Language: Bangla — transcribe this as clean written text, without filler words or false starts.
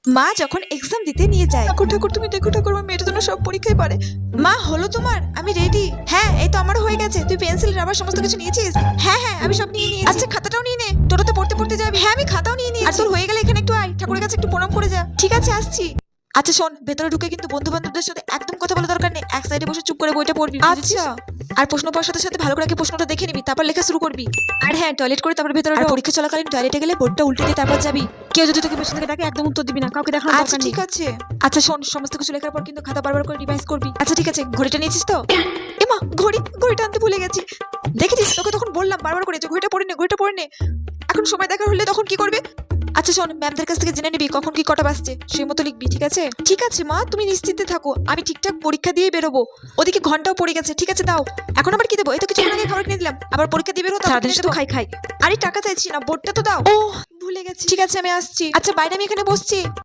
মা যখন এক্সাম দিতে নিয়ে যায়, ঠাকুর ঠাকুর তুমি দেখো ঠাকুর, আমার মেয়েটা যেন সব পরীক্ষায় পারে। মা হলো তোমার? আমি রেডি। হ্যাঁ এই তো আমারও হয়ে গেছে। তুই পেন্সিল রাবার সমস্ত কিছু নিয়েছিস? হ্যাঁ হ্যাঁ আমি সব নিয়ে নিয়েছি। আচ্ছা খাতাটাও নিয়ে নে, টোটোতে পড়তে পড়তে যাবি। হ্যাঁ আমি খাতাও নিয়ে নিয়েছি। আর তোর হয়ে গেলে এখানে একটু আয়, ঠাকুরের কাছে একটু প্রণাম করে যা। ঠিক আছে আসছি। আচ্ছা শোন, ভেতরে ঢুকে কিন্তু বন্ধু বান্ধবদের সাথে একদম কথা বলা দরকার নেই। এক সাইডে বসে চুপ করে বইটা পড়বি। আচ্ছা। আর প্রশ্ন পড়ার সাথে সাথে ভালো করে আগে প্রশ্নটা দেখে নিবি, তারপর লেখা শুরু করবি। আর হ্যাঁ টয়লেট করে তারপর ভেতরে ঢোক। পরীক্ষা চলাকালীন টয়লেটে গেলে বোর্ডটা উল্টে দিয়ে তারপর যাবি। কেউ যদি তোকে পেছন থেকে ডাকে একদম উত্তর দিবি না, কাউকে দেখানোর দরকার নেই। ঠিক আছে। আচ্ছা শোন, সমস্ত কিছু লেখার পর কিন্তু খাতা বারবার করে রিভাইজ করবি। আচ্ছা ঠিক আছে। ঘড়িটা নিয়েছিস তো? এমা ঘড়িটা আনতে ভুলে গেছি। দেখেছিস তোকে তখন বললাম বারবার করে যে ঘড়িটা পড়ে নে। এখন সময় দেখা হলে তখন কি করবে? আচ্ছা শোন, ম্যামদের কাছ থেকে জেনে নিবি কখন কি কটা বাজছে, সেই মতো লিখবি। ঠিক আছে? ঠিক আছে মা, তুমি নিশ্চিন্তে থাকো, আমি ঠিকঠাক পরীক্ষা দিয়ে বেরোবো। ওদিকে ঘন্টাও পড়ে গেছে। ঠিক আছে দাও। এখন আবার কি দেবো? এই তো কিছুক্ষণ আগে খাবার কিনে দিলাম, আবার পরীক্ষা দিয়ে বেরোবো। সারাদিন শুধু খাই। আরে টাকা চাইছি না, বোর্ডটা তো দাও। ও ভুলে গেছি। ঠিক আছে আমি আসছি। আচ্ছা বাইরে আমি এখানে বসছি।